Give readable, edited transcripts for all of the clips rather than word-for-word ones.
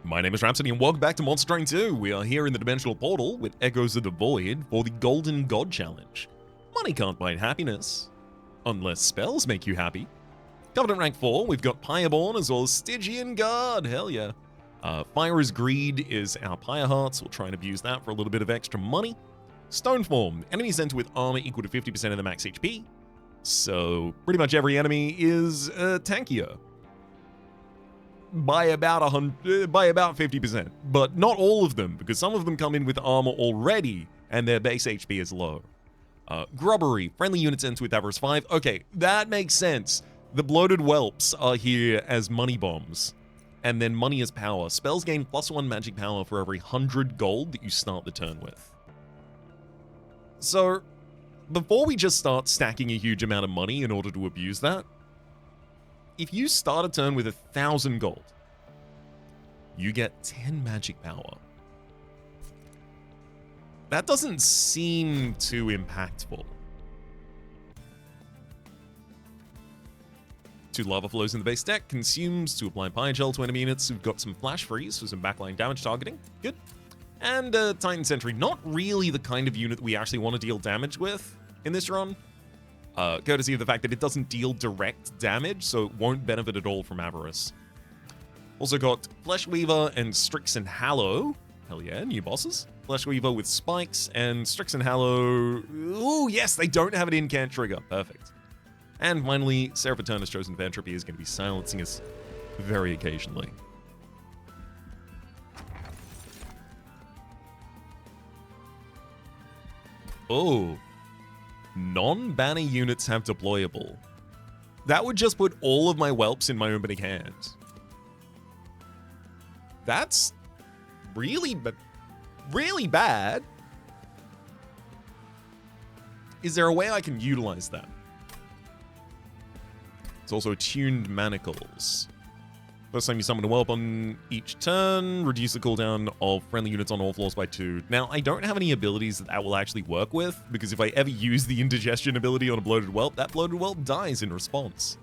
My name is Rhapsody and welcome back to Monster Train 2. We are here in the Dimensional Portal with Echoes of the Void for the Golden God Challenge. Money can't buy happiness, unless spells make you happy. Covenant rank 4, we've got Pyreborn as well as Stygian Guard, hell yeah. Fire is Greed is our Pyre Hearts, we'll try and abuse that for a little bit of extra money. Stone Form, enemies enter with armor equal to 50% of the max HP. So pretty much every enemy is tankier. By about 50%, but not all of them, because some of them come in with armor already, and their base HP is low. Grubbery, friendly units enter with Avarice 5. Okay, that makes sense. The bloated whelps are here as money bombs, and then money is power. Spells gain +1 magic power for every 100 gold that you start the turn with. So, before we just start stacking a huge amount of money in order to abuse that, if you start a turn with 1,000 gold, you get 10 magic power. That doesn't seem too impactful. 2 lava flows in the base deck, consumes to apply Pyre Gel to enemy units who've got some flash freeze for some backline damage targeting. Good. And Titan Sentry, not really the kind of unit that we actually want to deal damage with in this run. Courtesy of the fact that it doesn't deal direct damage, so it won't benefit at all from Avarice. Also got Fleshweaver and Strixen Hallow. Hell yeah, new bosses. Fleshweaver with spikes and Strixen Hallow. Ooh, yes, they don't have an incant trigger. Perfect. And finally, Seraphiternus Chosen of Entropy is going to be silencing us very occasionally. Oh. Non-banner units have deployable. That would just put all of my whelps in my opening hand. That's really bad. Is there a way I can utilize that? It's also tuned manacles. First time you summon a whelp on each turn, reduce the cooldown of friendly units on all floors by 2. Now, I don't have any abilities that will actually work with, because if I ever use the indigestion ability on a bloated whelp, that bloated whelp dies in response.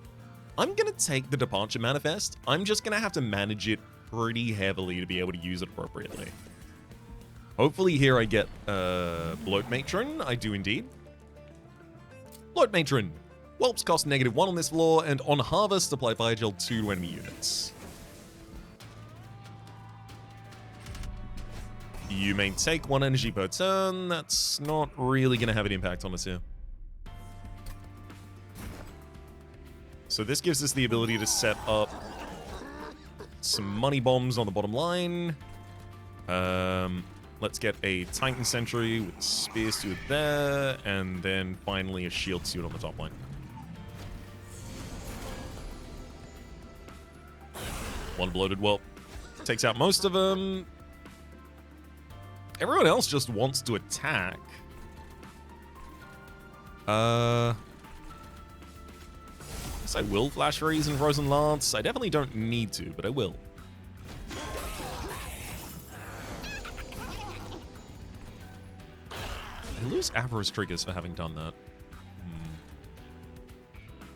I'm going to take the Departure Manifest. I'm just going to have to manage it pretty heavily to be able to use it appropriately. Hopefully here I get Bloat Matron. I do indeed. Bloat Matron. Whelps cost -1 on this floor, and on Harvest, apply Fire Gel 2 to enemy units. You may take 1 energy per turn. That's not really going to have an impact on us here. So this gives us the ability to set up some money bombs on the bottom line. Let's get a Titan Sentry with Spear Suit there, and then finally a Shield Suit on the top line. One bloated whelp takes out most of them. Everyone else just wants to attack. Guess I will Flash Freeze and Frozen Lance. I definitely don't need to, but I will. I lose Avarice triggers for having done that.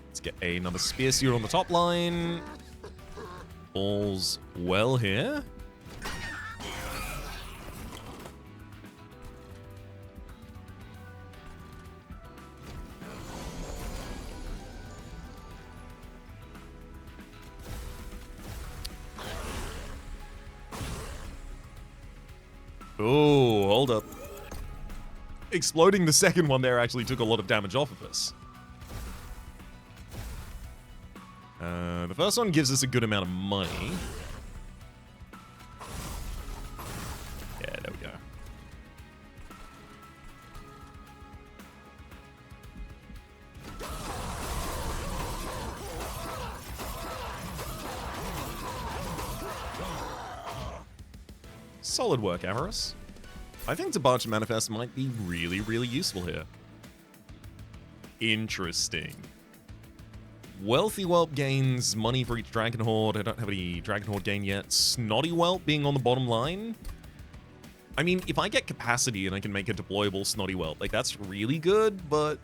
Let's get another Spear Suit on the top line. All's well here. Oh, hold up. Exploding the second one there actually took a lot of damage off of us. The first one gives us a good amount of money. Yeah, there we go. Solid work, Avarice. I think Departure Manifest might be really, really useful here. Interesting. Wealthy Whelp gains money for each Dragon Horde. I don't have any Dragon Horde gain yet. Snotty Whelp being on the bottom line. I mean, if I get capacity and I can make a deployable Snotty Whelp, like, that's really good, but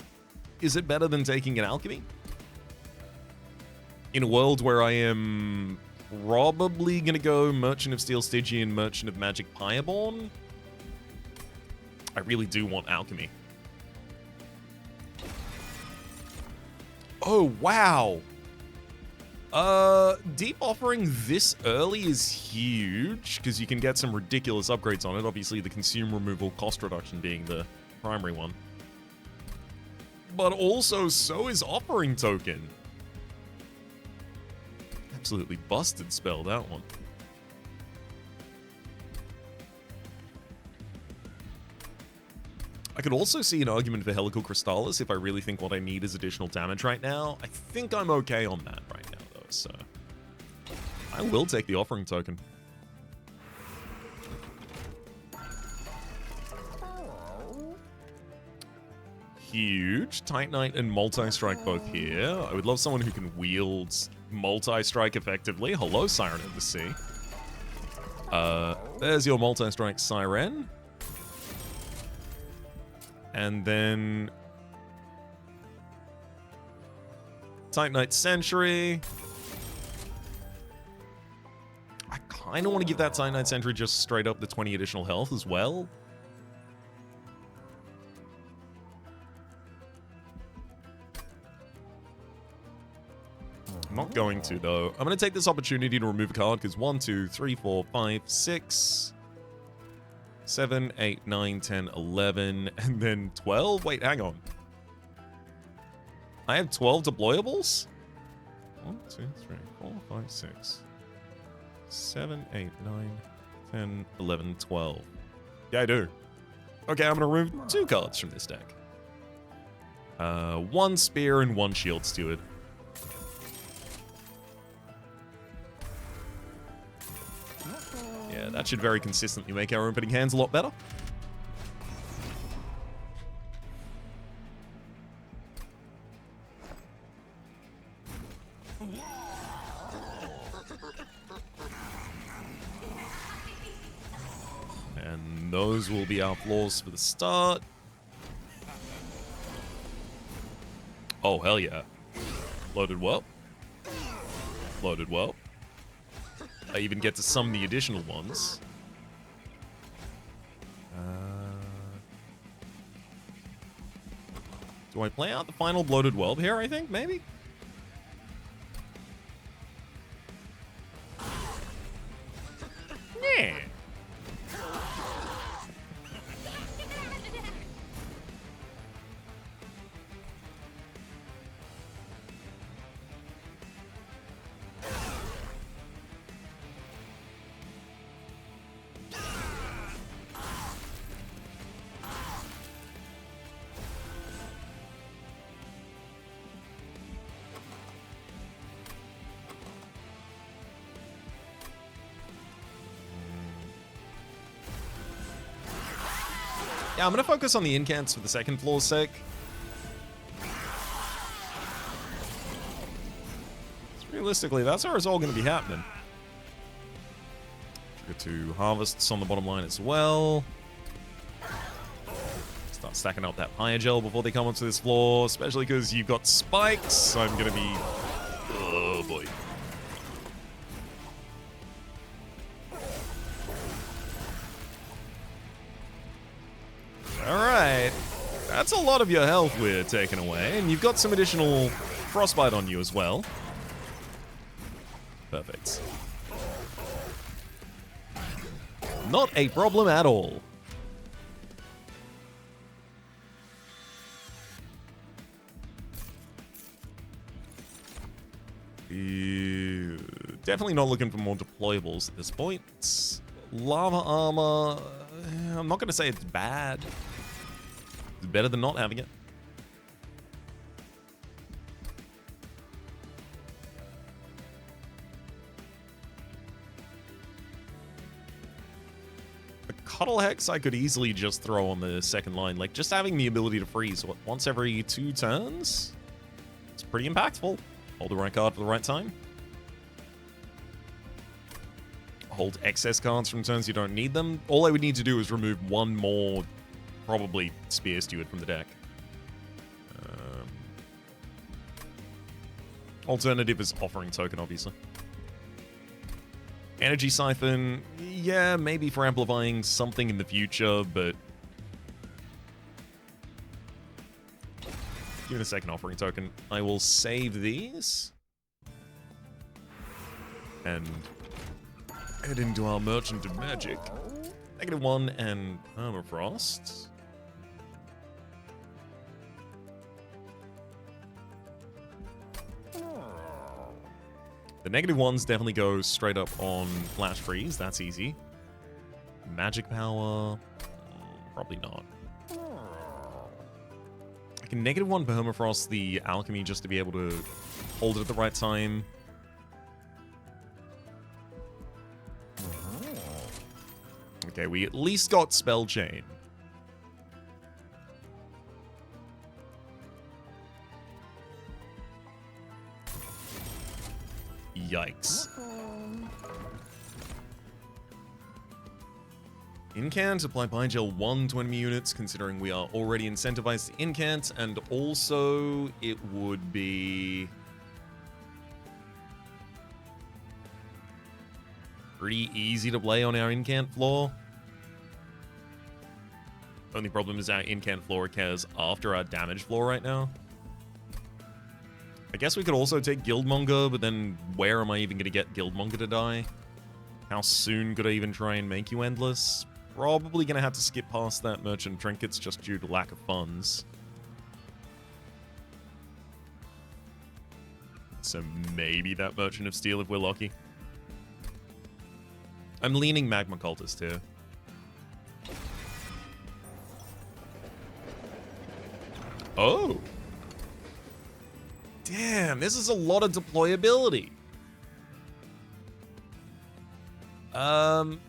is it better than taking an Alchemy? In a world where I am probably going to go Merchant of Steel Stygian, Merchant of Magic Pyreborn. I really do want Alchemy. Oh, wow. Deep Offering this early is huge, because you can get some ridiculous upgrades on it. Obviously, the consume removal cost reduction being the primary one. But also, so is Offering Token. Absolutely busted spell, that one. I could also see an argument for Helical Crystallis if I really think what I need is additional damage right now. I think I'm okay on that right now, though, so... I will take the Offering Token. Huge. Titanite and Multi-Strike both here. I would love someone who can wield Multi-Strike effectively. Hello, Siren of the Sea. There's your Multi-Strike Siren. And then... Titanite Sentry. I kind of want to give that Titanite Sentry just straight up the 20 additional health as well. I'm not going to, though. I'm going to take this opportunity to remove a card, because 1, 2, 3, 4, 5, 6, 7, 8, 9, 10, 11, and then 12? Wait, hang on. I have 12 deployables? 1, 2, 3, 4, 5, 6, 7, 8, 9, 10, 11, 12. Yeah, I do. Okay, I'm going to remove 2 cards from this deck. 1 Spear and 1 Shield Steward. Yeah, that should very consistently make our opening hands a lot better. And those will be our floors for the start. Oh, hell yeah. Loaded Whelp. Loaded Whelp. I even get to summon the additional ones. Do I play out the final Bloated Whelp here, I think? Maybe? Yeah. Yeah, I'm going to focus on the incants for the second floor's sake. Realistically, that's where it's all going to be happening. Trigger 2 harvests on the bottom line as well. Start stacking up that Pyre Gel before they come onto this floor, especially because you've got spikes. I'm going to be... Oh, boy. Alright, that's a lot of your health we're taking away, and you've got some additional frostbite on you as well. Perfect. Not a problem at all. Definitely not looking for more deployables at this point. Lava armor, I'm not going to say it's bad. It's better than not having it. A Cuddle Hex I could easily just throw on the second line. Like, just having the ability to freeze once every 2 turns, it's pretty impactful. Hold the right card for the right time. Hold excess cards from turns you don't need them. All I would need to do is remove 1 more, probably Spear Steward from the deck. Alternative is Offering Token, obviously. Energy Siphon, yeah, maybe for amplifying something in the future, but... Give it a second offering token. I will save these. And head into our Merchant of Magic. -1 and Permafrost. The -1s definitely go straight up on Flash Freeze. That's easy. Magic Power? Probably not. I can -1 Permafrost the Alchemy just to be able to hold it at the right time. Okay, we at least got Spell Chain. Yikes. Incant, apply Pine Gel 1 to enemy units, considering we are already incentivized to incant, and also it would be... pretty easy to play on our incant floor. Only problem is our incant floor occurs after our damage floor right now. I guess we could also take Guildmonger, but then where am I even going to get Guildmonger to die? How soon could I even try and make you endless? Probably going to have to skip past that Merchant Trinkets just due to lack of funds. So maybe that Merchant of Steel if we're lucky. I'm leaning Magma Cultist here. Oh! Damn, this is a lot of deployability. I'll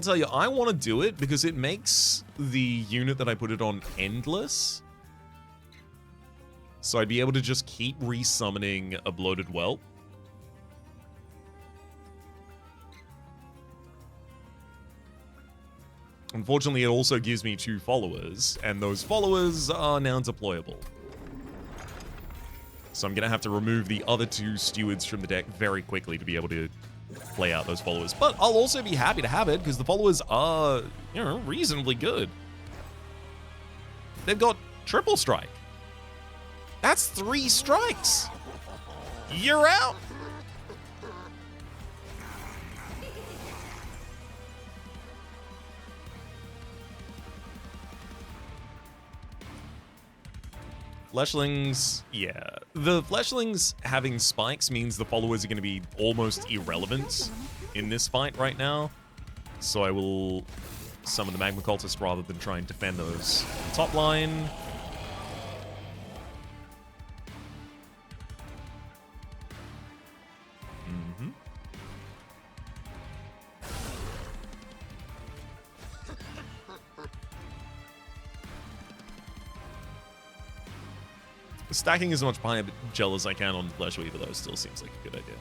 tell you, I want to do it because it makes the unit that I put it on endless. So I'd be able to just keep resummoning a Bloated Whelp. Unfortunately, it also gives me 2 followers, and those followers are now deployable. So I'm going to have to remove the other 2 stewards from the deck very quickly to be able to play out those followers. But I'll also be happy to have it, because the followers are, you know, reasonably good. They've got triple strike. That's 3 strikes. You're out. Fleshlings, yeah. The Fleshlings having spikes means the followers are going to be almost irrelevant in this fight right now. So I will summon the Magma Cultist rather than try and defend those top line. Stacking as much Pine Gel as I can on Flesh Weaver, though, still seems like a good idea.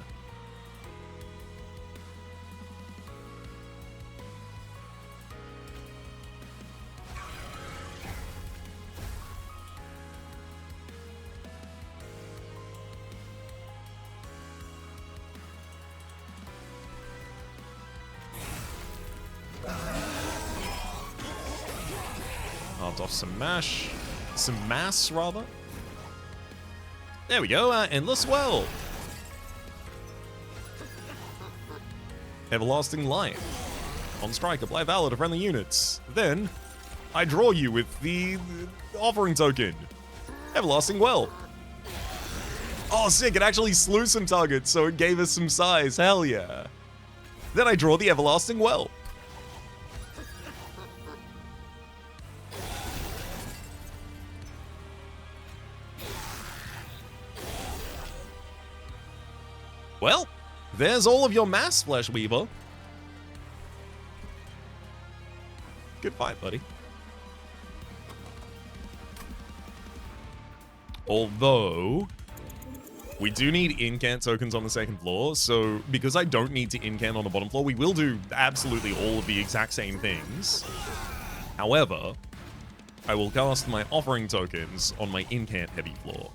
Carved off some mash. Some mass, rather. There we go, Endless Whelp. Everlasting Life. On strike, apply Valor to friendly units. Then, I draw you with the offering token. Everlasting Whelp. Oh, sick, it actually slew some targets, so it gave us some size, hell yeah. Then I draw the Everlasting Whelp. Well, there's all of your mass, Flesh Weaver. Good fight, buddy. Although, we do need incant tokens on the second floor, so because I don't need to incant on the bottom floor, we will do absolutely all of the exact same things. However, I will cast my offering tokens on my incant heavy floor.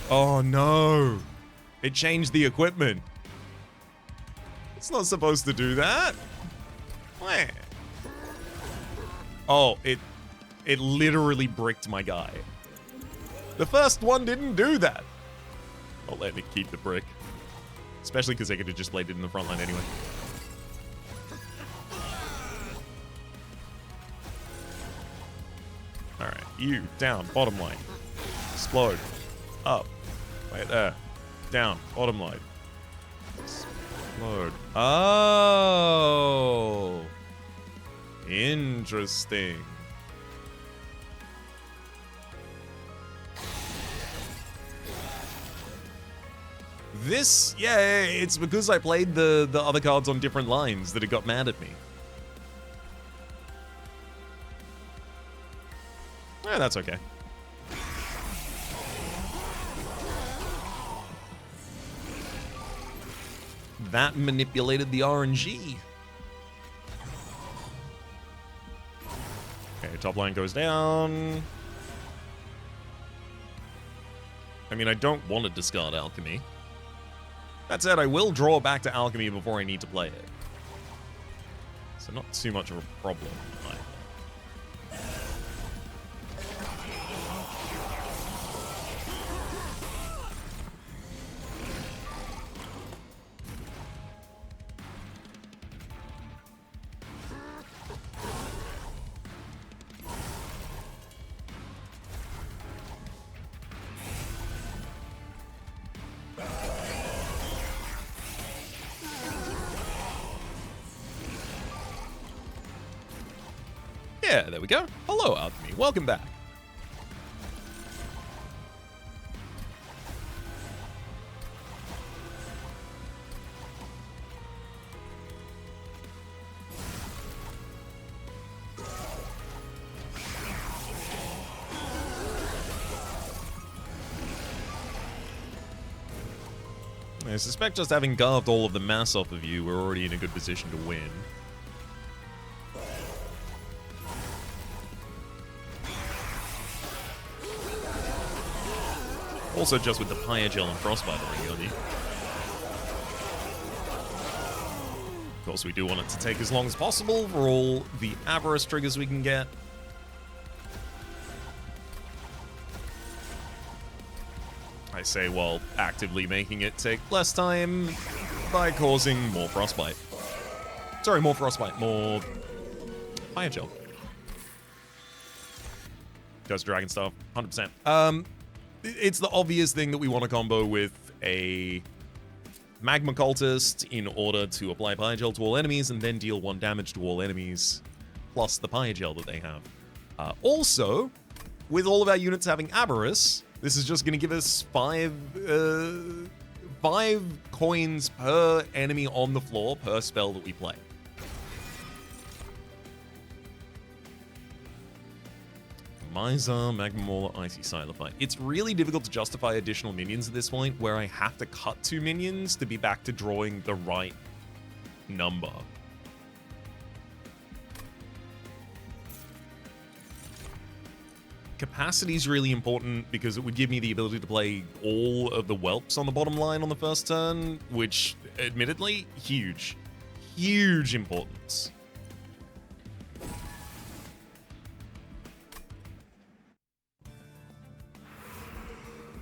Oh no! It changed the equipment. It's not supposed to do that. Where? Oh, it literally bricked my guy. The first one didn't do that. Not letting it keep the brick. Especially because they could have just played it in the front line anyway. Alright, you, down, bottom line. Explode. Up. Right there. Down, bottom line. Explode. Oh. Interesting. This, yeah, it's because I played the other cards on different lines that it got mad at me. Yeah, that's okay. That manipulated the RNG. Okay, top line goes down. I mean, I don't want to discard Alchemy. That said, I will draw back to Alchemy before I need to play it. So not too much of a problem either. Yeah, there we go. Hello, Alchemy. Welcome back. I suspect just having carved all of the mass off of you, we're already in a good position to win. Also just with the Pyre Gel and Frostbite already on you. Of course, we do want it to take as long as possible for all the Avarice triggers we can get. I say while actively making it take less time by causing more Frostbite. Sorry, more Frostbite, more Pyre Gel. Ghost Dragon stuff, 100%. It's the obvious thing that we want to combo with a Magma Cultist in order to apply Pyre Gel to all enemies and then deal 1 damage to all enemies, plus the Pyre Gel that they have. Also, with all of our units having Avarice, this is just going to give us 5 coins per enemy on the floor per spell that we play. Miser, Magma Mauler, Icy Silify. It's really difficult to justify additional minions at this point where I have to cut 2 minions to be back to drawing the right number. Capacity is really important because it would give me the ability to play all of the Whelps on the bottom line on the first turn, which, admittedly, huge. Huge importance.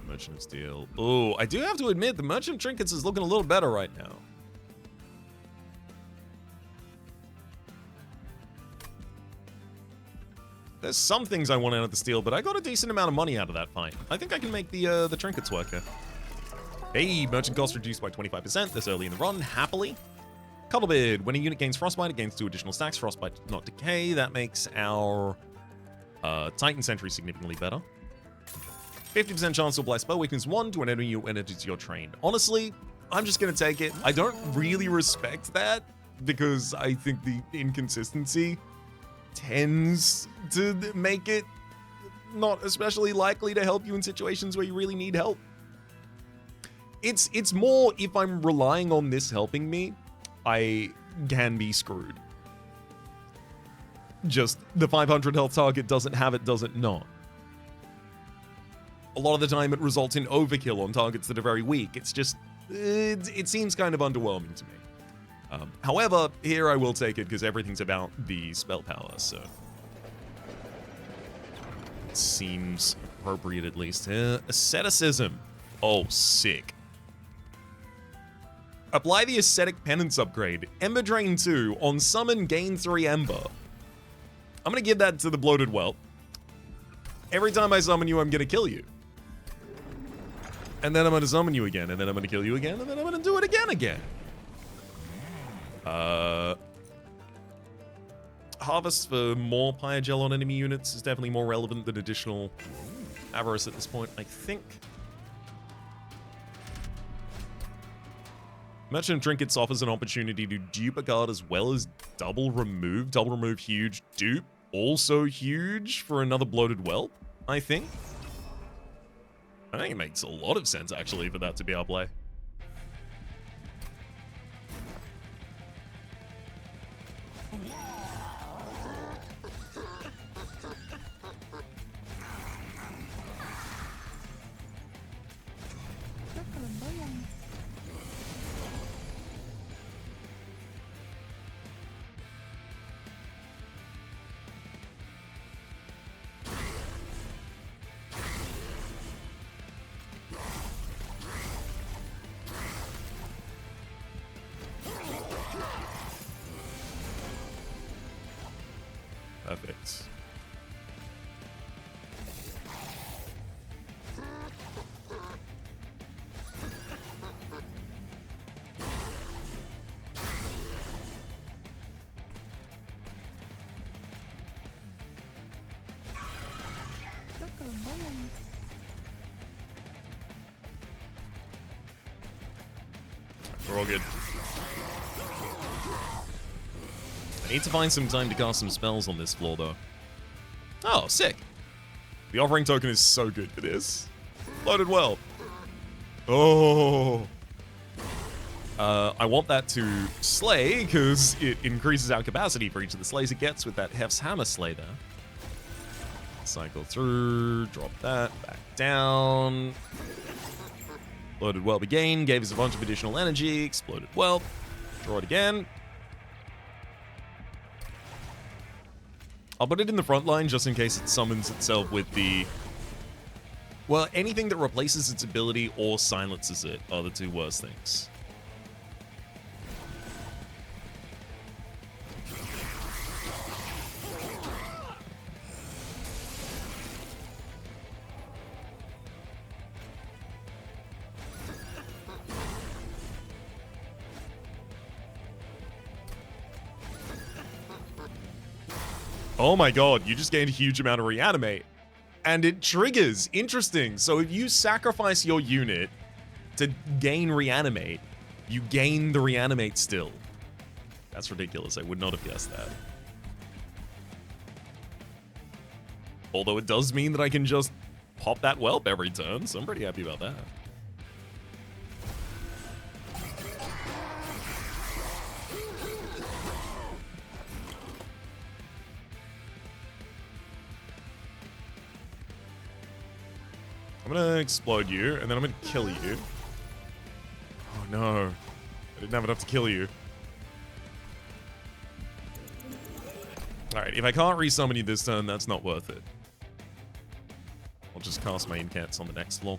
Merchant of Steel. Oh, I do have to admit, the Merchant of Trinkets is looking a little better right now. There's some things I want out of the Steel, but I got a decent amount of money out of that fight. I think I can make the Trinkets work here. Hey, Merchant cost reduced by 25% this early in the run, happily. Cuddlebeard. When a unit gains Frostbite, it gains 2 additional stacks. Frostbite does not decay. That makes our Titan Sentry significantly better. 50% chance to apply spell weakness 1 to an enemy you enters your train. Honestly, I'm just going to take it. I don't really respect that because I think the inconsistency tends to make it not especially likely to help you in situations where you really need help. It's more if I'm relying on this helping me, I can be screwed. Just the 500 health target doesn't have it, does it not? a lot of the time it results in overkill on targets that are very weak. It's just, it seems kind of underwhelming to me. However, here I will take it because everything's about the spell power, so it seems appropriate at least. Asceticism. Oh, sick. Apply the Ascetic Penance upgrade. Ember Drain 2. On summon, gain 3 Ember. I'm going to give that to the Bloated Whelp. Every time I summon you, I'm going to kill you. And then I'm going to summon you again, and then I'm going to kill you again, and then I'm going to do it again. Harvest for more Pyogel on enemy units is definitely more relevant than additional Avarice at this point, I think. Merchant of Trinkets offers an opportunity to dupe a card as well as double remove. Double remove huge. Dupe also huge for another Bloated Whelp, I think. I think it makes a lot of sense, actually, for that to be our play. Perfect. We're all good. I need to find some time to cast some spells on this floor, though. Oh, sick. The offering token is so good for this. Loaded well. Oh. I want that to slay, because it increases our capacity for each of the slays it gets with that Hef's Hammer Slay there. Cycle through, drop that, back down. Loaded Whelp again, gave us a bunch of additional energy. Exploded Whelp. Draw it again. I'll put it in the front line just in case it summons itself with the... Well, anything that replaces its ability or silences it are the two worst things. Oh my god, you just gained a huge amount of reanimate. And it triggers. Interesting. So if you sacrifice your unit to gain reanimate, you gain the reanimate still. That's ridiculous. I would not have guessed that. Although it does mean that I can just pop that Whelp every turn, so I'm pretty happy about that. I'm gonna explode you, and then I'm gonna kill you. Oh no. I didn't have enough to kill you. Alright, if I can't resummon you this turn, that's not worth it. I'll just cast my incants on the next floor.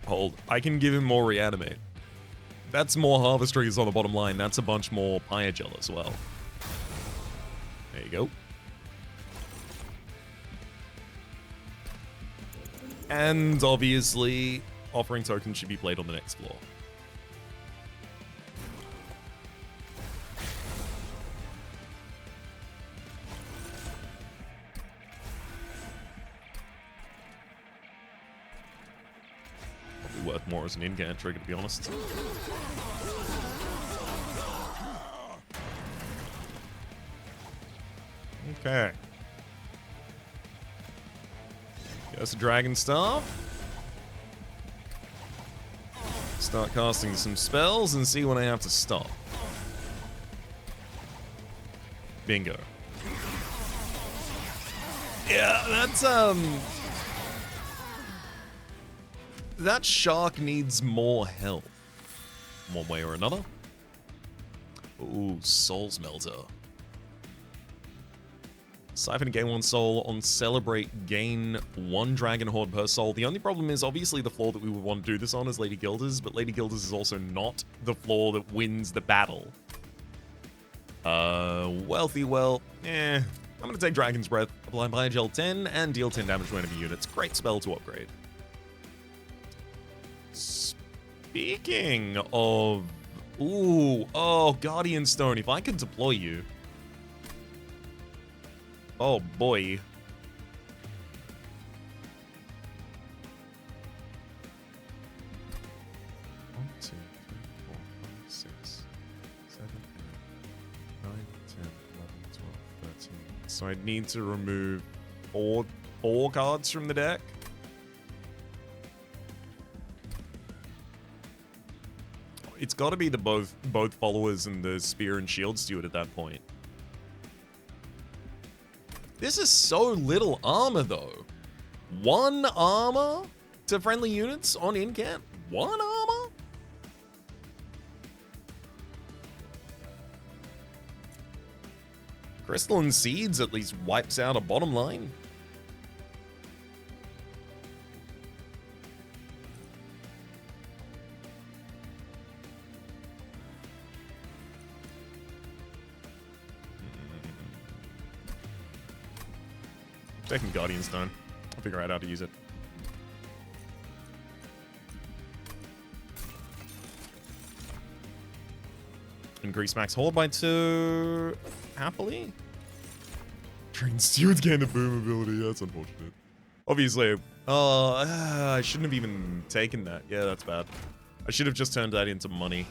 Hold. I can give him more reanimate. That's more harvest trees on the bottom line. That's a bunch more Pyogel as well. There you go. And obviously, offering token should be played on the next floor. Worth more as an incant trigger, to be honest. Okay. There's a Dragon Staff. Start casting some spells and see when I have to stop. Bingo. Yeah, that's, that shark needs more health. One way or another. Ooh, Soul Smelter. Siphon gain 1 soul. On Celebrate, gain 1 Dragon Horde per soul. The only problem is, obviously, the floor that we would want to do this on is Lady Gilda's, but Lady Gilda's is also not the floor that wins the battle. Wealthy Whelp. I'm gonna take Dragon's Breath, apply Biogel 10, and deal 10 damage to enemy units. Great spell to upgrade. Speaking of... Ooh, oh, Guardian Stone. If I could deploy you... Oh, boy. One, two, three, 4, 5, 6, 7, 8, 9, 10, 11, 12, 13. So I'd need to remove four cards from the deck. It's got to be the both followers and the Spear and Shield Steward at that point. This is so little armor, though. 1 armor to friendly units on in-camp? 1 armor? Crystalline Seeds at least wipes out a bottom line. Taking Guardian Stone. I'll figure out how to use it. Increase max hold by 2. Happily. Train Stewards gain the boom ability. That's unfortunate. Obviously. I shouldn't have even taken that. Yeah, that's bad. I should have just turned that into money.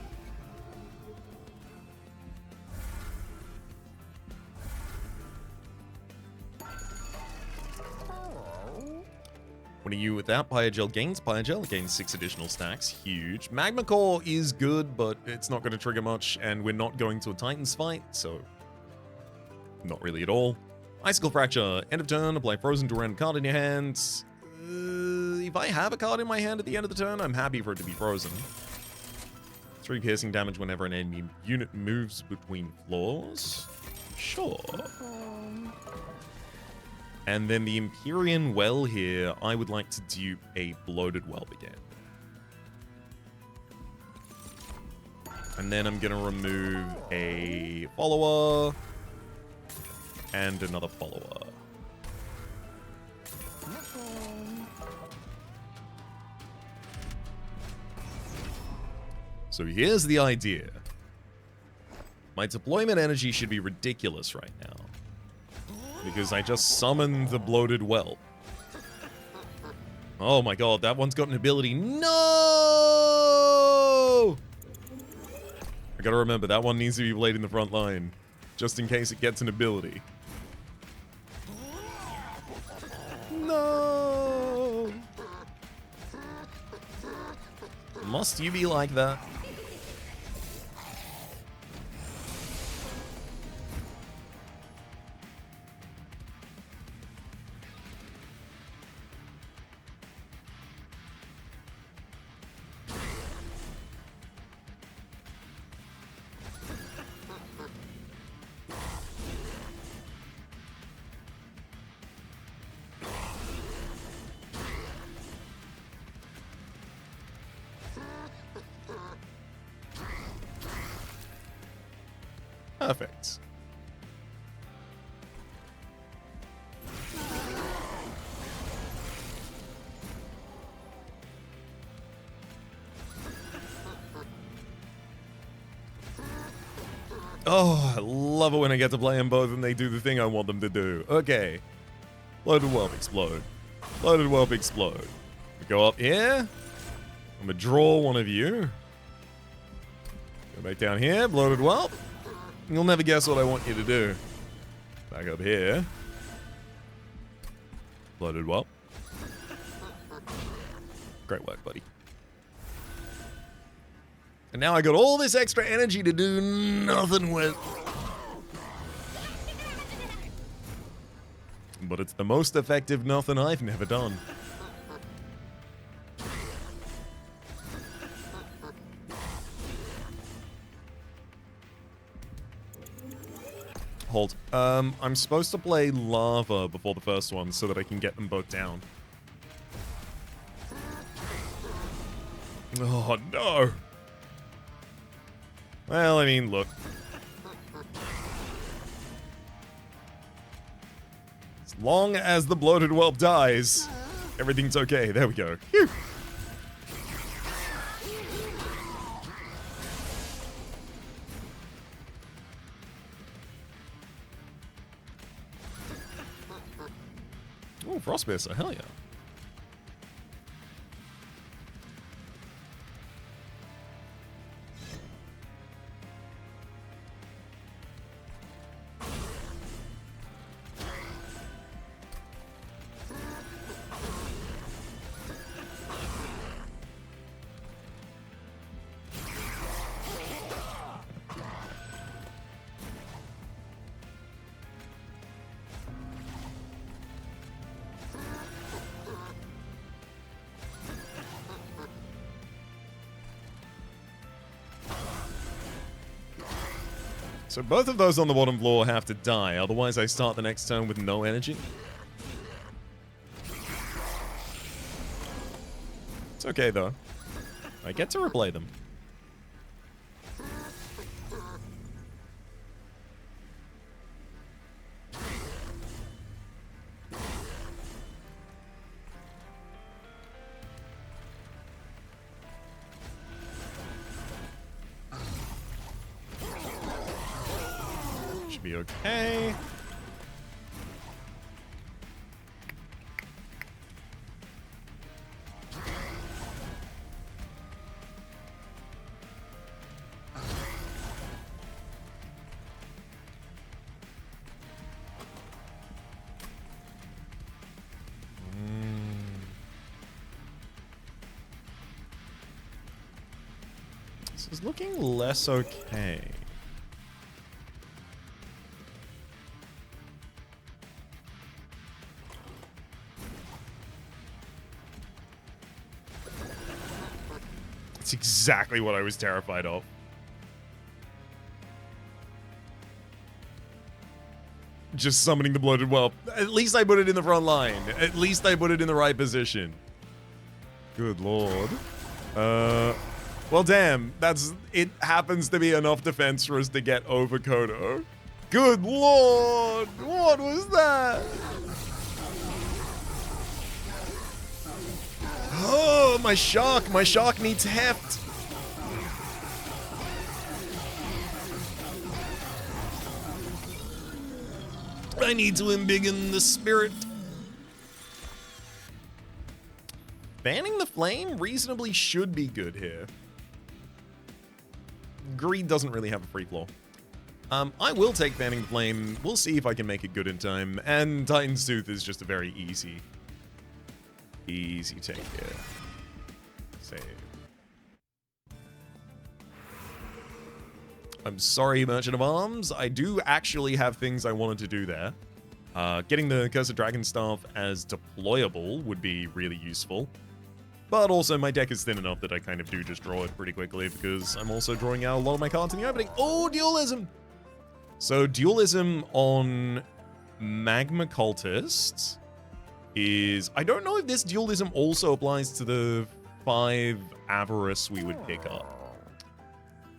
When you without Pyogel gains Pyogel, gains 6 additional stacks. Huge. Magma Core is good, but it's not going to trigger much, and we're not going to a Titans fight, so not really at all. Icicle Fracture. End of turn, apply Frozen to a random card in your hand. If I have a card in my hand at the end of the turn, I'm happy for it to be frozen. 3 piercing damage whenever an enemy unit moves between floors. Sure. And then the Empyrean Well here, I would like to dupe a Bloated Whelp again. And then I'm going to remove a follower and another follower. So here's the idea. My deployment energy should be ridiculous right now, because I just summoned the Bloated Whelp. Oh my god, that one's got an ability. No! I gotta remember, that one needs to be played in the front line, just in case it gets an ability. No! Must you be like that? Perfect. Oh, I love it when I get to play them both and they do the thing I want them to do. Okay. Bloated Whelp explode. Bloated Whelp explode. We go up here. I'm gonna draw one of you. Go back down here. Bloated Whelp. You'll never guess what I want you to do. Back up here. Bloated Whelp. Great work, buddy. And now I got all this extra energy to do nothing with. But it's the most effective nothing I've never done. Hold. I'm supposed to play lava before the first one so that I can get them both down. Oh, no. Well, I mean, look. As long as the bloated whelp dies, everything's okay. There we go. Phew. Oh, Frostbisser, hell yeah. So both of those on the bottom floor have to die, otherwise I start the next turn with no energy. It's okay though. I get to replay them. Be okay. This is looking less okay. That's exactly what I was terrified of. Just summoning the bloated whelp. At least I put it in the front line. At least I put it in the right position. Good lord. Well, damn. It happens to be enough defense for us to get over Kodo. Good lord. What was that? Oh, my shark. My shark needs heft. I need to embiggen the spirit. Banning the flame reasonably should be good here. Greed doesn't really have a free floor. I will take banning the flame. We'll see if I can make it good in time. And Titan's Tooth is just a very easy take here. Save. I'm sorry, Merchant of Arms. I do actually have things I wanted to do there. Getting the Cursed Dragon Staff as deployable would be really useful. But also, my deck is thin enough that I kind of do just draw it pretty quickly because I'm also drawing out a lot of my cards in the opening. Oh, Dualism! So, Dualism on Magma Cultist is... I don't know if this Dualism also applies to the 5 Avarice we would pick up.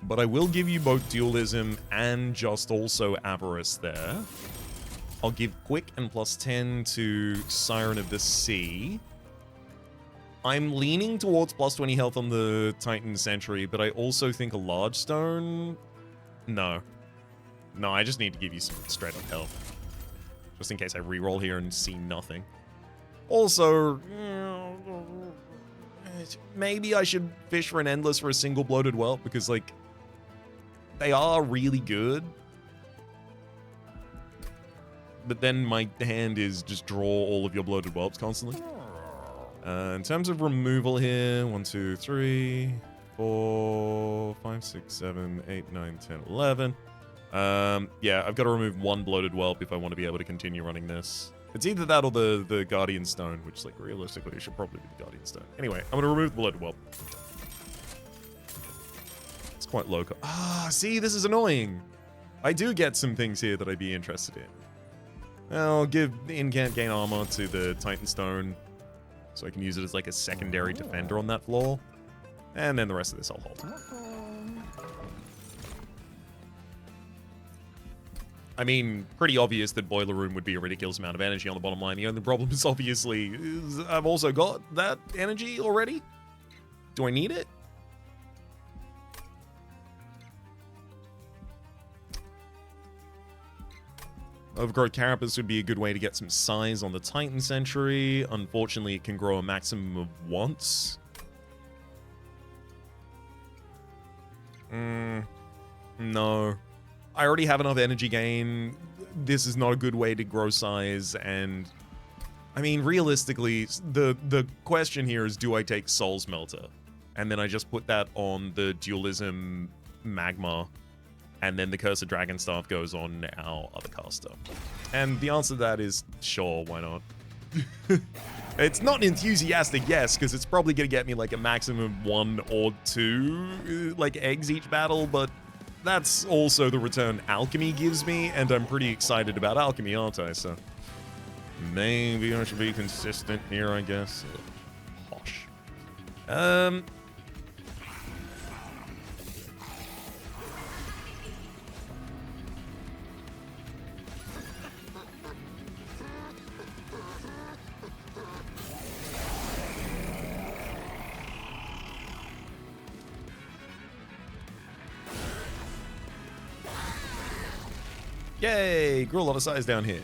But I will give you both Dualism and just also Avarice there. I'll give Quick and +10 to Siren of the Sea. I'm leaning towards +20 health on the Titan Sentry, but I also think a Large Stone... No. No, I just need to give you some straight up health. Just in case I reroll here and see nothing. Also... maybe I should fish for an Endless for a single Bloated Whelp, because, like... they are really good. But then my hand is just draw all of your Bloated Whelps constantly. In terms of removal here, 1, 2, 3, 4, 5, 5, 6, 7, 8, 9, 10, 11. Yeah, I've got to remove one bloated whelp if I want to be able to continue running this. It's either that or the Guardian Stone, which, like, realistically, should probably be the Guardian Stone. Anyway, I'm going to remove the bloated whelp. It's quite low. Ah, see, this is annoying. I do get some things here that I'd be interested in. I'll give the incant gain armor to the Titan Stone, so I can use it as, like, a secondary defender on that floor. And then the rest of this I'll hold. I mean, pretty obvious that Boiler Room would be a ridiculous amount of energy on the bottom line. The only problem is obviously I've also got that energy already. Do I need it? Overgrowth Carapace would be a good way to get some size on the Titan Sentry. Unfortunately, it can grow a maximum of once. No. I already have enough energy gain. This is not a good way to grow size, and I mean, realistically, the question here is, do I take Soul Smelter? And then I just put that on the Dualism Magma, and then the Curse of Dragonstaff goes on our other caster. And the answer to that is, sure, why not? It's not an enthusiastic yes, because it's probably going to get me like a maximum of 1 or 2 like eggs each battle, but that's also the return alchemy gives me, and I'm pretty excited about alchemy, aren't I? So maybe I should be consistent here, I guess. Posh. Yay! Grew a lot of size down here.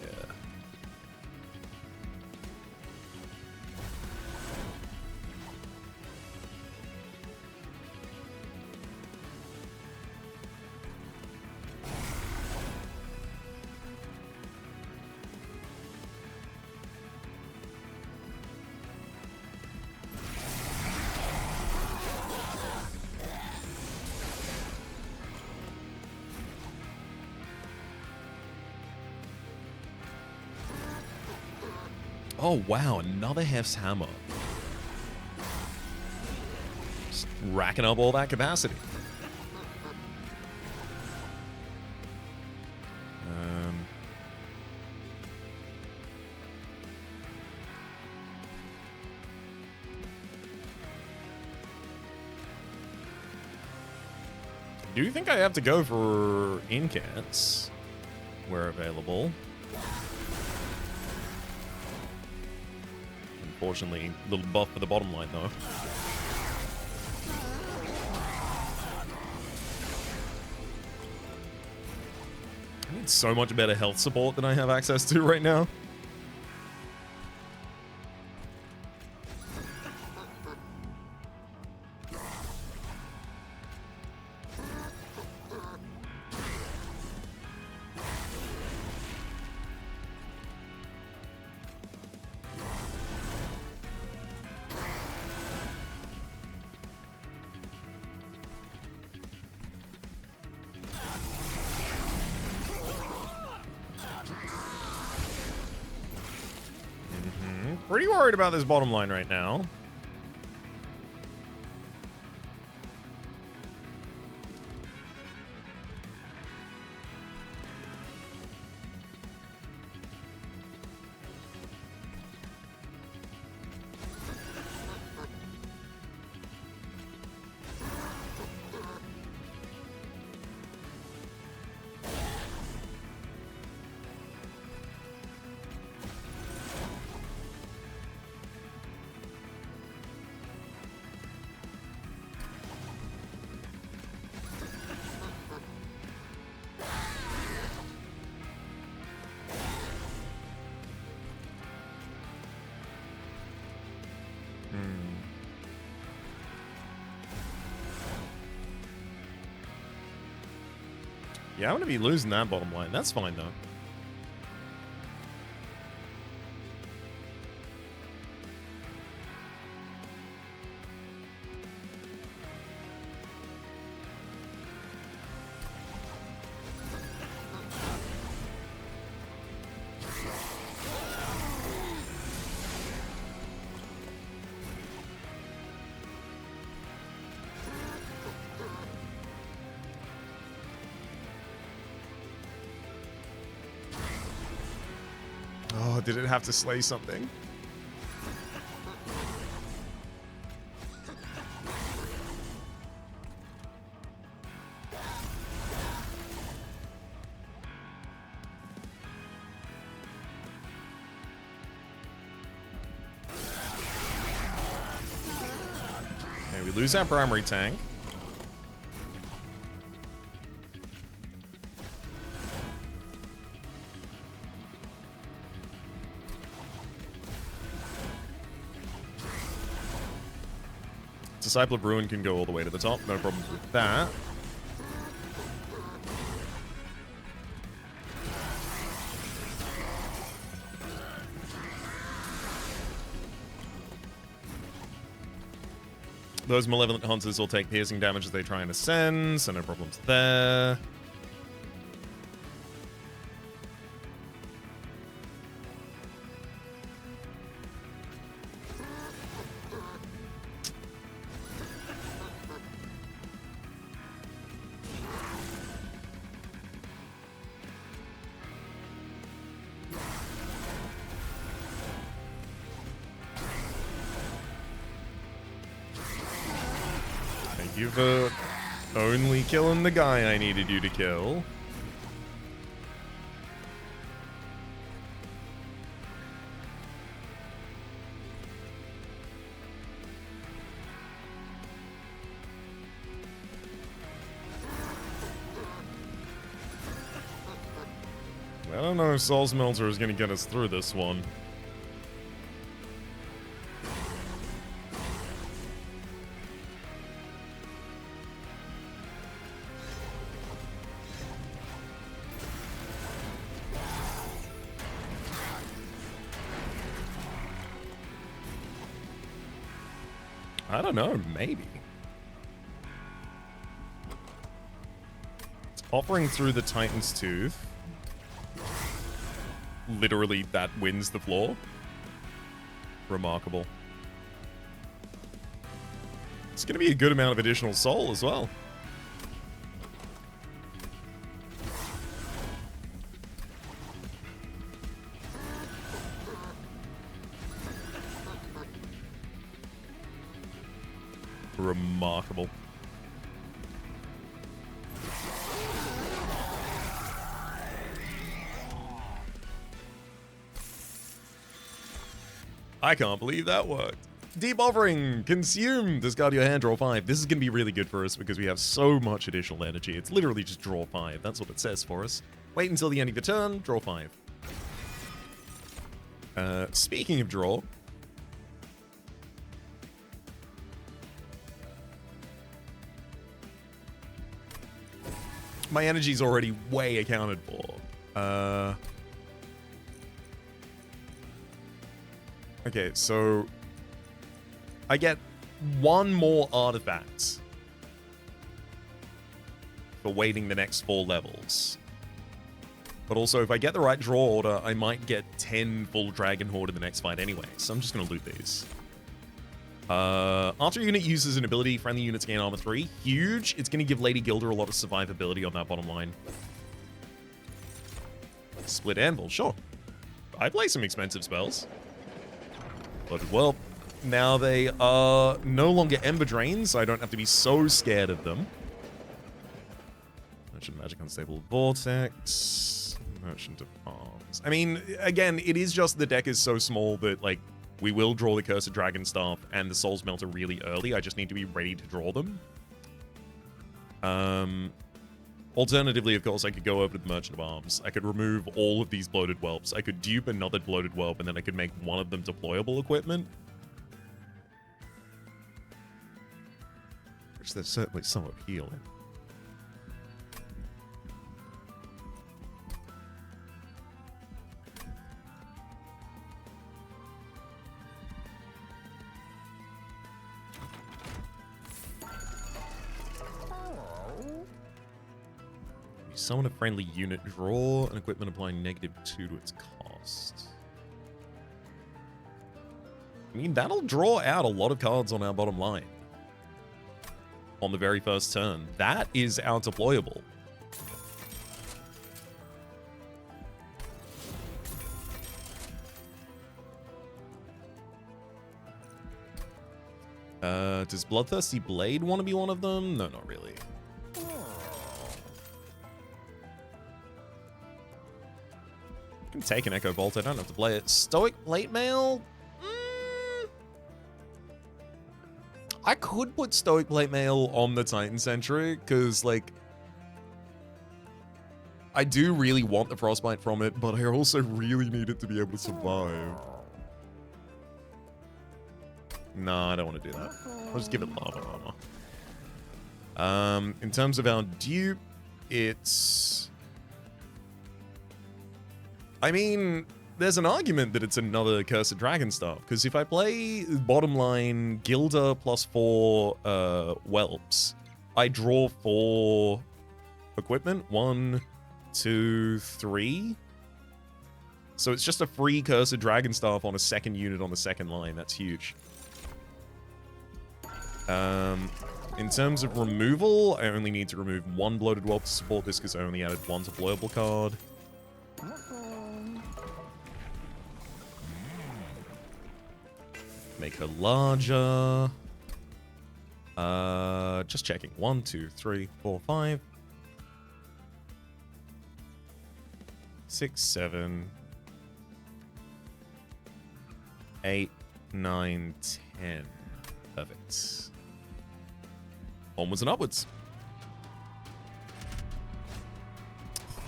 Oh, wow, another Hef's Hammer. Just racking up all that capacity. Do you think I have to go for incants where available? Unfortunately, a little buff for the bottom line, though. I need so much better health support than I have access to right now. Pretty worried about this bottom line right now. Yeah, I'm going to be losing that bottom line. That's fine, though. Did it have to slay something? Okay, we lose our primary tank. Disciple of Ruin can go all the way to the top. No problems with that. Those Malevolent Hunters will take piercing damage as they try and ascend, so no problems there. Thank you for only killing the guy I needed you to kill. I don't know if Soul Smelter is going to get us through this one. I don't know, maybe. It's offering through the Titan's Tooth. Literally, that wins the floor. Remarkable. It's going to be a good amount of additional soul as well. Remarkable. I can't believe that worked. Deep Offering, consume, discard your hand, draw 5. This is going to be really good for us because we have so much additional energy. It's literally just draw 5. That's what it says for us. Wait until the end of your turn, draw 5. Speaking of draw, my energy's already way accounted for. Okay, so I get one more artifact for waiting the next 4 levels. But also, if I get the right draw order, I might get 10 full Dragon Horde in the next fight anyway, so I'm just going to loot these. After a unit uses an ability, friendly units gain armor 3. Huge. It's going to give Lady Gilder a lot of survivability on that bottom line. Split Anvil, sure. I play some expensive spells. But Whelp, now they are no longer Ember Drains, so I don't have to be so scared of them. Merchant Magic Unstable Vortex. Merchant of Arms. I mean, again, it is just the deck is so small that, like, we will draw the Cursed Dragon Staff and the Soul Smelter really early. I just need to be ready to draw them. Alternatively, of course, I could go over to the Merchant of Arms. I could remove all of these bloated whelps. I could dupe another bloated whelp, and then I could make one of them deployable equipment. Which there's certainly some appeal in. Summon a friendly unit, draw an equipment applying -2 to its cost. I mean, that'll draw out a lot of cards on our bottom line. On the very first turn. That is our deployable. Does Bloodthirsty Blade want to be one of them? No, not really. I can take an Echo Bolt, I don't have to play it. Stoic Plate Mail? I could put Stoic Plate Mail on the Titan Sentry, because, like, I do really want the Frostbite from it, but I also really need it to be able to survive. No, I don't want to do that. I'll just give it Lava Armor. In terms of our dupe, it's... I mean, there's an argument that it's another Cursed Dragon Staff, because if I play bottom line Gilda plus 4 Whelps, I draw 4 equipment. 1, 2, 3. So it's just a free Cursed Dragon Staff on a second unit on the second line. That's huge. In terms of removal, I only need to remove 1 Bloated Whelp to support this because I only added 1 Deployable card. Make her larger. Just checking. 1, 2, 3, 4, 5. 6, 7. 8, 9, 10. Perfect. Onwards and upwards.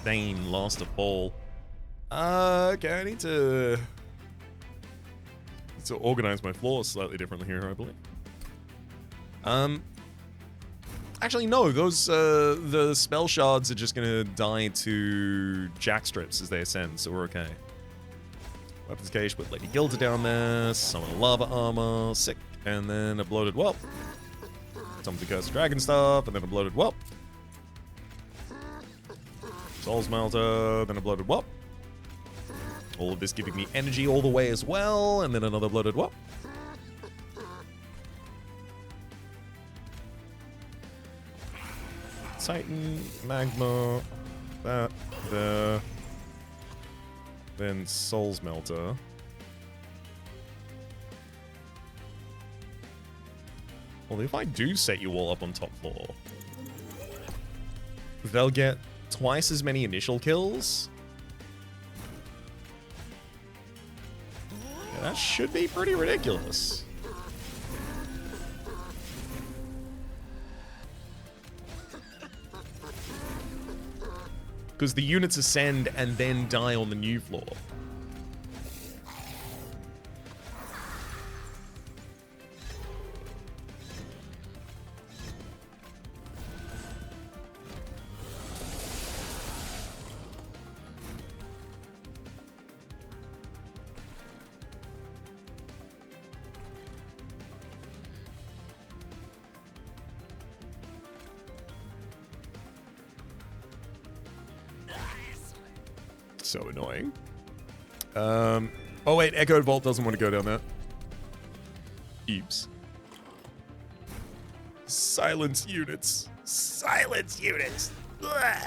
Thane lost a ball. Okay, I need to organize my floors slightly differently here, I believe. Actually, no, those the spell shards are just gonna die to jack strips as they ascend, so we're okay. Weapons cage with Lady Gilda down there, summon a lava armor, sick, and then a bloated whelp. Summon the Cursed Dragon Staff, and then a bloated whelp. Soul Smelter, then a bloated whelp. All of this giving me energy all the way as well, and then another bloated whelp. Titan, Magma, that, there. Then Soul Smelter. Well, if I do set you all up on top floor, they'll get twice as many initial kills. Yeah, that should be pretty ridiculous. Because the units ascend and then die on the new floor. So annoying. Oh wait, Echo Vault doesn't want to go down there. Oops. Silence units. Silence units. Blah.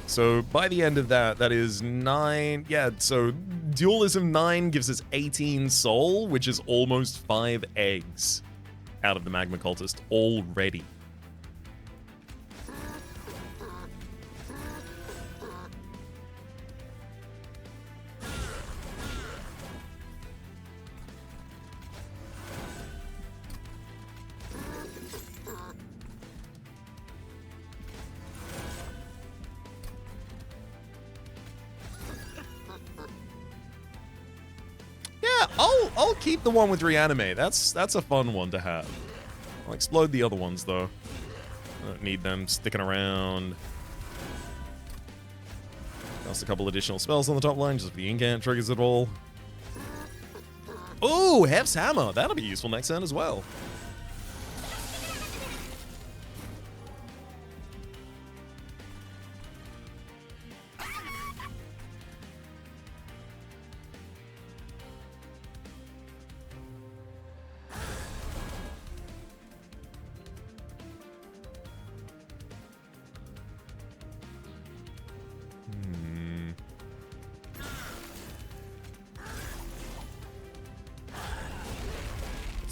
So by the end of that, that is 9. Yeah, so Dualism 9 gives us 18 soul, which is almost 5 eggs out of the Magma Cultist already. I'll keep the one with Reanimate. That's a fun one to have. I'll explode the other ones, though. I don't need them sticking around. Cast a couple additional spells on the top line, just for the incant triggers it all. Ooh, Hef's Hammer. That'll be useful next turn as well.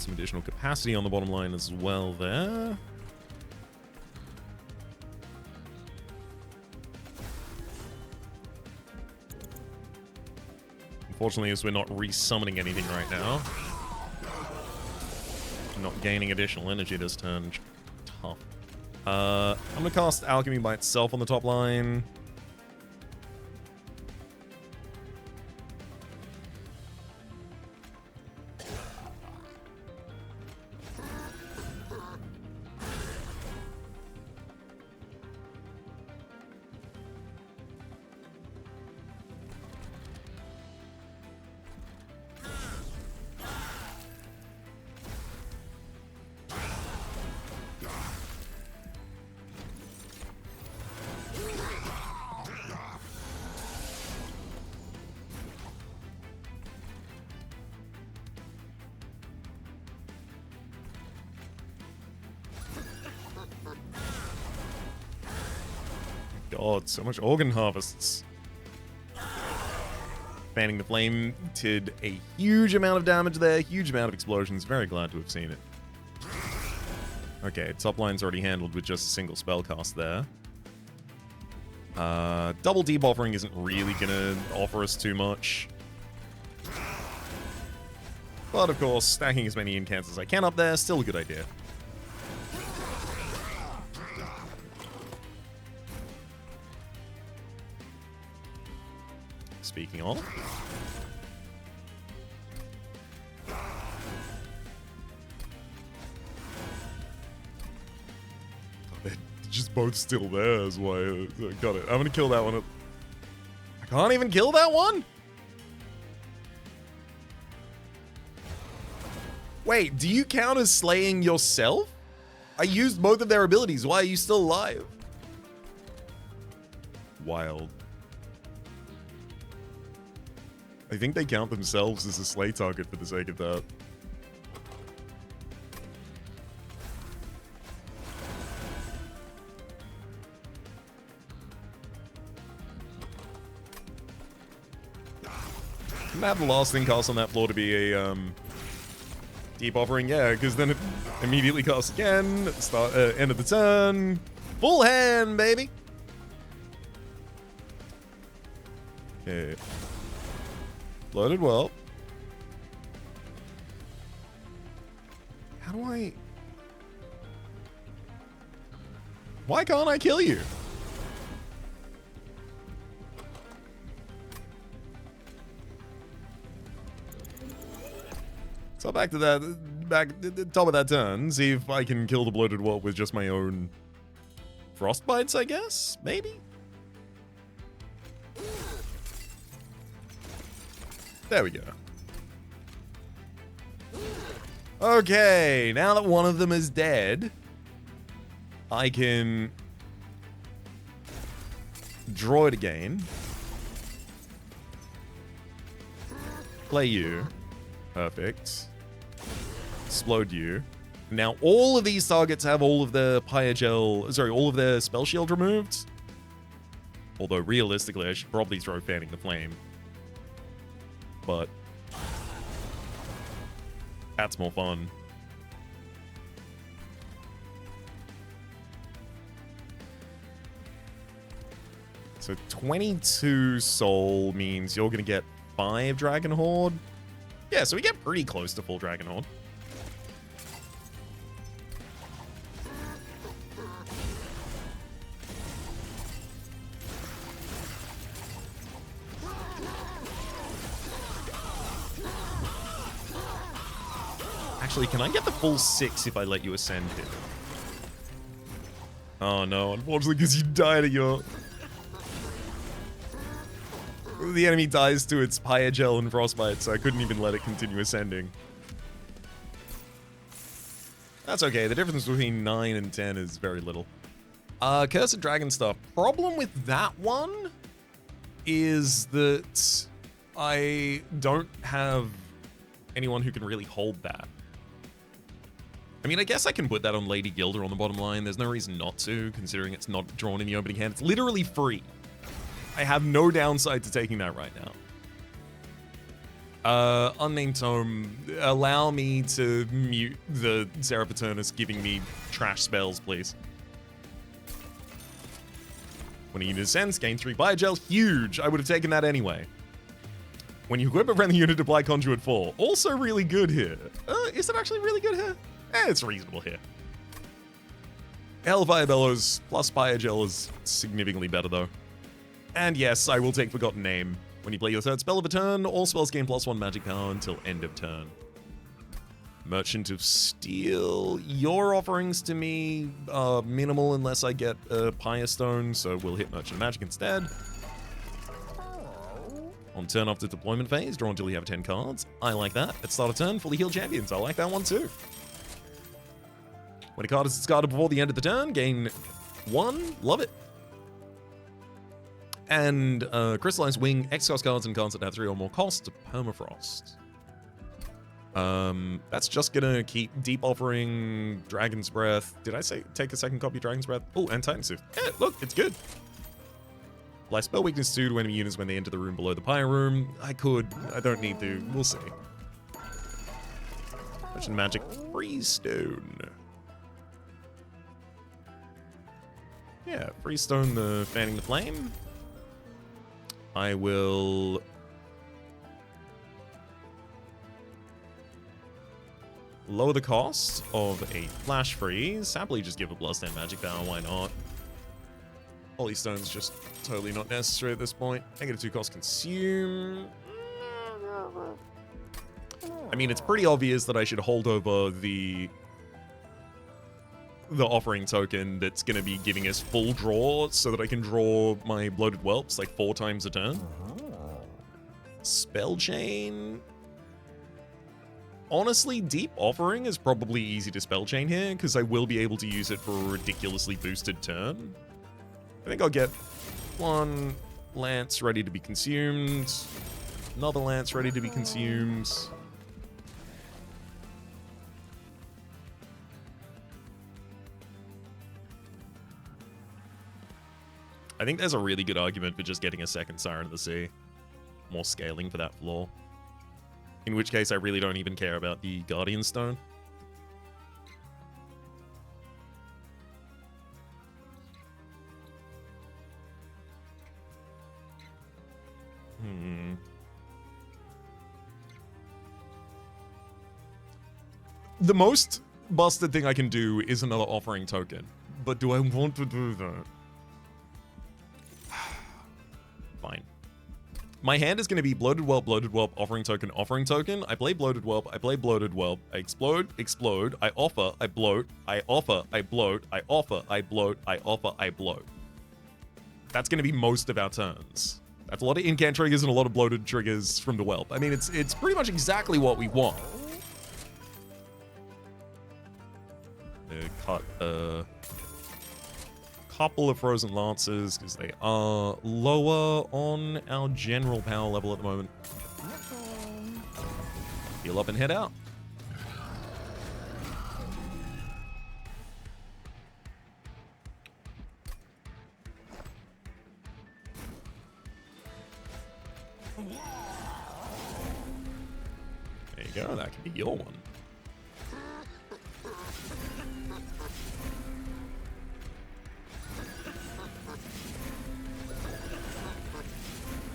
some additional capacity on the bottom line as well there. Unfortunately, as we're not resummoning anything right now. Not gaining additional energy this turn. Tough. I'm going to cast Alchemy by itself on the top line. God, so much organ harvests. Fanning the Flame did a huge amount of damage there, huge amount of explosions. Very glad to have seen it. Okay, top line's already handled with just a single spell cast there. Double debuffering isn't really gonna offer us too much. But of course, stacking as many incants as I can up there, still a good idea. Speaking of. They're just both still there is why I got it. I'm gonna kill that one. I can't even kill that one? Wait, do you count as slaying yourself? I used both of their abilities. Why are you still alive? Wild. I think they count themselves as a slay target for the sake of that. Can I have the last thing cast on that floor to be a deep offering? Yeah, because then it immediately casts again. Start end of the turn. Full hand, baby. Okay. Loaded Whelp. How do I... Why can't I kill you? So back to that, back at the top of that turn, see if I can kill the Bloated Whelp with just my own Frostbites, I guess? Maybe? There we go. Okay, now that one of them is dead, I can draw it again. Play you. Perfect. Explode you. Now all of these targets have all of their all of their spell shield removed. Although realistically, I should probably throw Fanning the Flame. But that's more fun. So 22 soul means you're going to get 5 Dragon Horde. Yeah, so we get pretty close to full Dragon Horde. Actually, can I get the full 6 if I let you ascend here? Oh no, unfortunately, because you died at your... The enemy dies to its Pyogel and Frostbite, so I couldn't even let it continue ascending. That's okay, the difference between 9 and 10 is very little. Cursed Dragon stuff. Problem with that one is that I don't have anyone who can really hold that. I mean, I guess I can put that on Lady Gilda on the bottom line. There's no reason not to, considering it's not drawn in the opening hand. It's literally free. I have no downside to taking that right Unnamed Tome, allow me to mute the Serapaternus giving me trash spells, please. When a unit ascends, gain 3 Biogel. Huge! I would have taken that anyway. When you equip a friendly unit, apply Conduit 4. Also really good here. Is it actually really good here? It's reasonable here. Hellfire Bellows plus Biogel is significantly better, though. And yes, I will take Forgotten Name. When you play your third spell of a turn, all spells gain +1 magic power until end of turn. Merchant of Steel. Your offerings to me are minimal unless I get a Pyre Stone, so we'll hit Merchant of Magic instead. On turn after deployment phase, draw until you have 10 cards. I like that. At start of turn, fully heal champions. I like that one too. When a card is discarded before the end of the turn, gain 1. Love it. And Crystallized Wing, X-Cost cards and cards that have 3 or more costs to Permafrost. That's just gonna keep Deep Offering, Dragon's Breath. Did I say take a second copy of Dragon's Breath? Oh, and Titan's Tooth. Yeah, look, it's good. Apply Spell Weakness 2 to enemy units when they enter the room below the Pyre Room. I could. I don't need to. We'll see. Merchant Magic Freestone. Yeah, Freestone, the Fanning the Flame. I will lower the cost of a Flash Freeze. Happily just give a +10 magic power, why not? Holy Stone's just totally not necessary at this point. -2 cost consume. I mean, it's pretty obvious that I should hold over the offering token that's going to be giving us full draw so that I can draw my Bloated Whelps like 4 times a turn. Spell Chain. Honestly, Deep Offering is probably easy to Spell Chain here because I will be able to use it for a ridiculously boosted turn. I think I'll get 1 Lance ready to be consumed. Another Lance ready to be consumed. I think there's a really good argument for just getting a second Siren of the Sea. More scaling for that floor. In which case, I really don't even care about the Guardian Stone. The most busted thing I can do is another offering token. But do I want to do that? Fine. My hand is going to be Bloated Whelp, offering token. I play Bloated Whelp, I explode, I offer, I bloat, I offer, I bloat, I offer, I bloat, I offer, I bloat. That's going to be most of our turns. That's a lot of incant triggers and a lot of bloated triggers from the Whelp. I mean, it's pretty much exactly what we want. Cut a couple of Frozen Lances because they are lower on our general power level at the moment. Heal up and head out. There you go, that could be your one.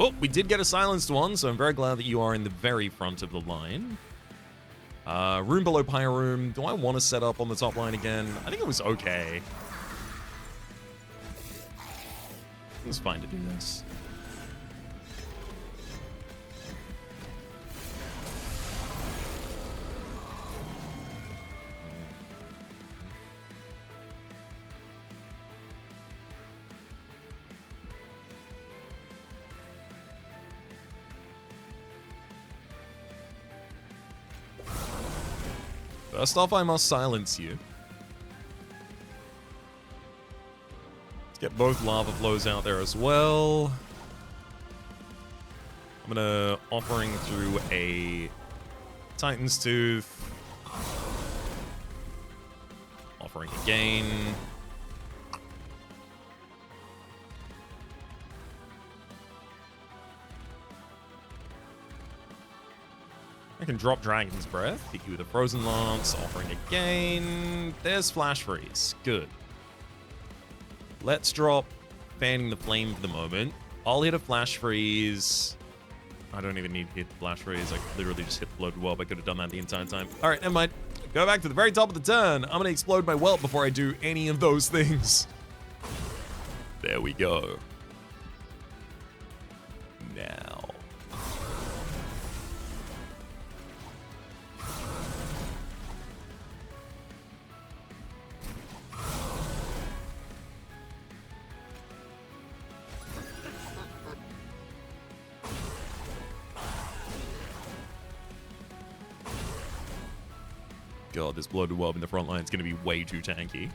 Oh, we did get a silenced one, so I'm very glad that you are in the very front of the line. Room below Pyre Room. Do I want to set up on the top line again? I think it was okay. It was fine to do this. First off, I must silence you. Let's get both lava flows out there as well. I'm gonna offering through a Titan's Tooth. Offering again. I can drop Dragon's Breath, hit you with a Frozen Lance, offering again. There's Flash Freeze. Good. Let's drop Fanning the Flame for the moment. I'll hit a Flash Freeze. I don't even need to hit Flash Freeze. I could literally just hit the Bloated Whelp. I could have done that the entire time. All right, never mind. Go back to the very top of the turn. I'm going to explode my Whelp before I do any of those things. There we go. Now. God, this Bloated Whelp in the front line is going to be way too tanky.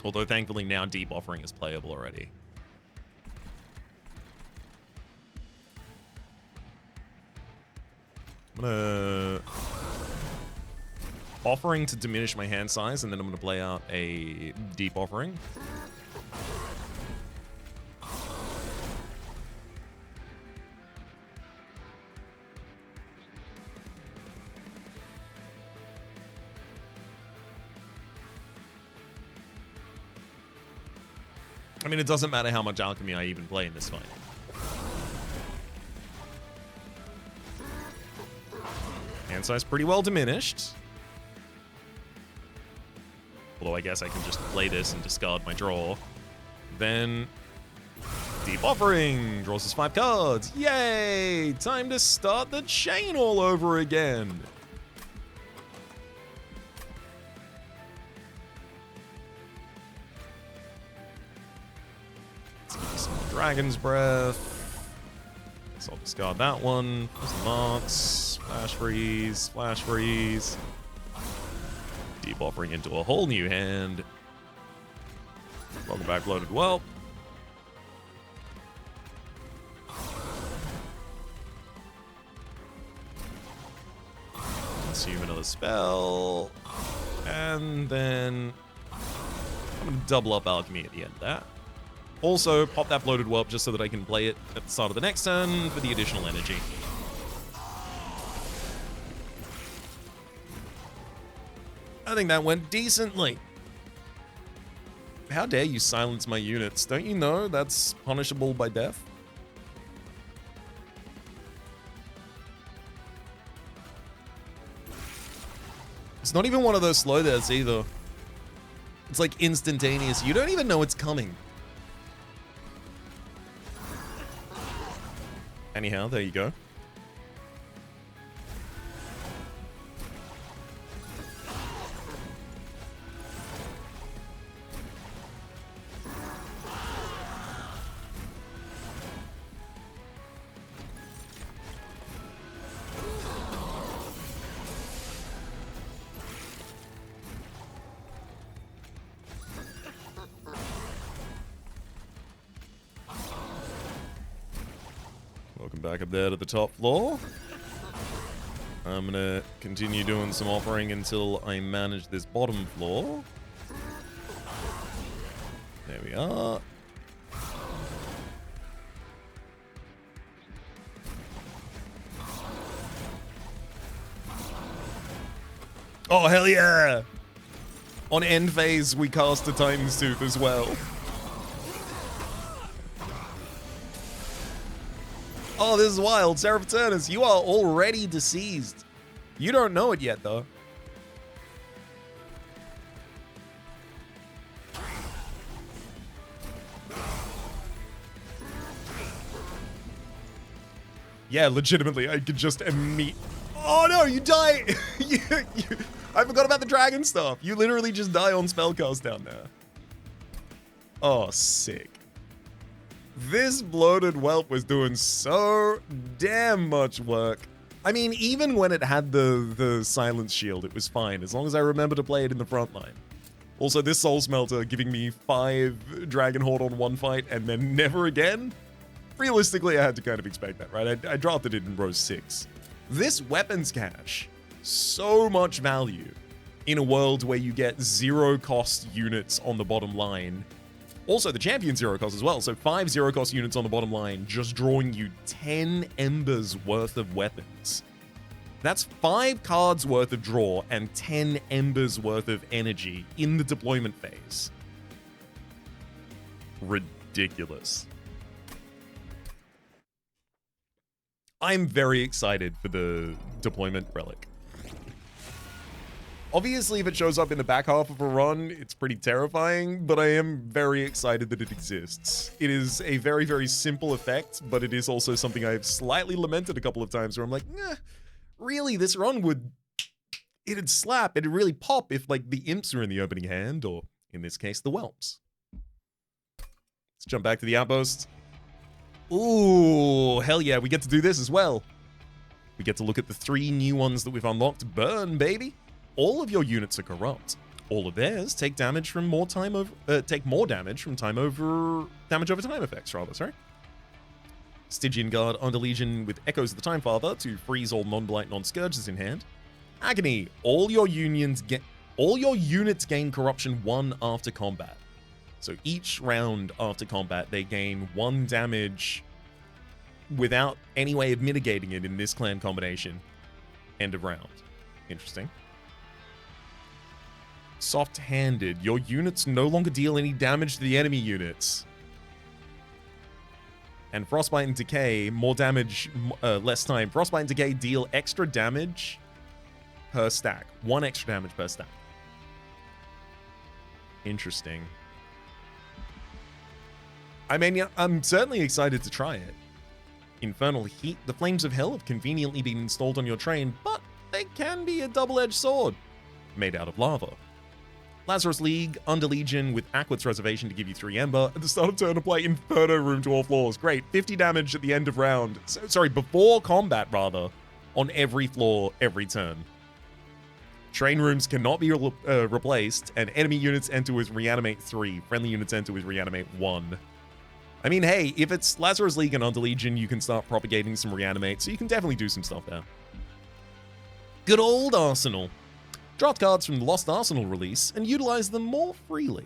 Although, thankfully, now Deep Offering is playable already. I'm going to... Offering to diminish my hand size, and then I'm going to play out a Deep Offering. I mean, it doesn't matter how much alchemy I even play in this fight. Hand size pretty well diminished. Although I guess I can just play this and discard my draw. Then Deep Offering draws us 5 cards. Yay! Time to start the chain all over again. Dragon's Breath. Guess I'll discard that one. Frozen Lance. Flash Freeze. Flash Freeze. Deep Offering into a whole new hand. Welcome back, Bloated Whelp. Consume another spell. And then I'm going to double up Alchemy at the end of that. Also, pop that Bloated Whelp just so that I can play it at the start of the next turn for the additional energy. I think that went decently. How dare you silence my units? Don't you know that's punishable by death? It's not even one of those slow deaths either. It's like instantaneous. You don't even know it's coming. Anyhow, there you go. Welcome back up there to the top floor. I'm gonna continue doing some offering until I manage this bottom floor. There we are. Oh, hell yeah! On end phase, we cast a Titan's Tooth as well. Oh, this is wild. Serapaternus, you are already deceased. You don't know it yet, though. Yeah, legitimately, I could just Oh no, you die! I forgot about the dragon stuff. You literally just die on spellcast down there. Oh, sick. This Bloated Whelp was doing so damn much work. I mean, even when it had the silence shield, it was fine, as long as I remember to play it in the front line. Also, this Soul Smelter giving me 5 Dragon Horde on one fight and then never again? Realistically, I had to kind of expect that, right? I drafted it in row 6. This weapons cache, so much value in a world where you get 0 cost units on the bottom line Also, the champion zero cost as well. So 5 zero cost units on the bottom line, just drawing you 10 embers worth of weapons. That's 5 cards worth of draw and 10 embers worth of energy in the deployment phase. Ridiculous. I'm very excited for the deployment relic. Obviously, if it shows up in the back half of a run, it's pretty terrifying, but I am very excited that it exists. It is a very, very simple effect, but it is also something I've slightly lamented a couple of times where I'm like, really, this run it'd slap, it'd really pop if, like, the imps are in the opening hand, or, in this case, the whelps. Let's jump back to the outpost. Ooh, hell yeah, we get to do this as well. We get to look at the 3 new ones that we've unlocked. Burn, baby! All of your units are corrupt. All of theirs take damage from take more damage from damage over time effects, rather, sorry. Stygian Guard under Legion with Echoes of the Time Father to freeze all non-blight, non-scourges in hand. Agony, all your units gain corruption 1 after combat. So each round after combat, they gain 1 damage without any way of mitigating it in this clan combination. End of round. Interesting. Soft-handed. Your units no longer deal any damage to the enemy units. And Frostbite and Decay, more damage, less time. Frostbite and Decay deal extra damage per stack. 1 extra damage per stack. Interesting. I mean, yeah, I'm certainly excited to try it. Infernal Heat. The Flames of Hell have conveniently been installed on your train, but they can be a double-edged sword made out of lava. Lazarus League, under Legion with Aquit's Reservation to give you 3 Ember. At the start of turn of play, Inferno Room to all floors. Great. 50 damage at the end of round. Sorry, before combat, rather. On every floor, every turn. Train rooms cannot be replaced, and enemy units enter with Reanimate 3. Friendly units enter with Reanimate 1. I mean, hey, if it's Lazarus League and under Legion, you can start propagating some Reanimate, so you can definitely do some stuff there. Good old Arsenal. Draft cards from the Lost Arsenal release and utilize them more freely.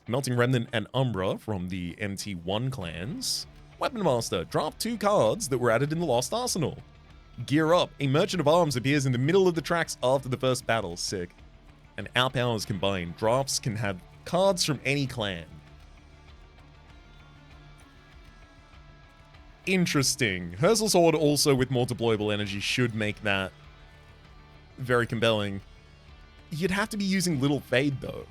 Melting Remnant and Umbra from the MT1 clans. Weapon Master, draft 2 cards that were added in the Lost Arsenal. Gear Up, a Merchant of Arms appears in the middle of the tracks after the first battle. Sick. And Our Powers combined. Drafts can have cards from any clan. Interesting. Hersal Sword also with more deployable energy should make that very compelling. You'd have to be using Little Fade, though.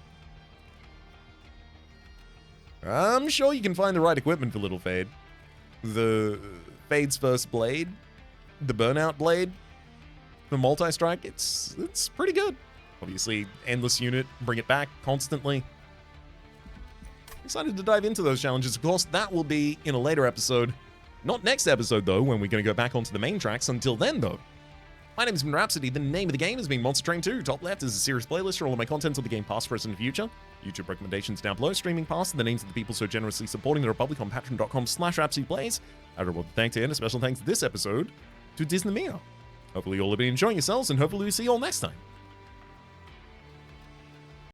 I'm sure you can find the right equipment for Little Fade. The Fade's First Blade, the Burnout Blade, the Multi-Strike, it's pretty good. Obviously, Endless Unit, bring it back constantly. Excited to dive into those challenges. Of course, that will be in a later episode. Not next episode, though, when we're going to go back onto the main tracks. Until then, though, my name has been Rhapsody. The name of the game has been Monster Train 2. Top left is a series playlist for all of my content of the game past, present, and future. YouTube recommendations down below. Streaming past and the names of the people so generously supporting the Republic on patreon.com/RhapsodyPlays. I would thank to end a special thanks this episode to Disney Mia. Hopefully you all have been enjoying yourselves, and hopefully we see you all next time.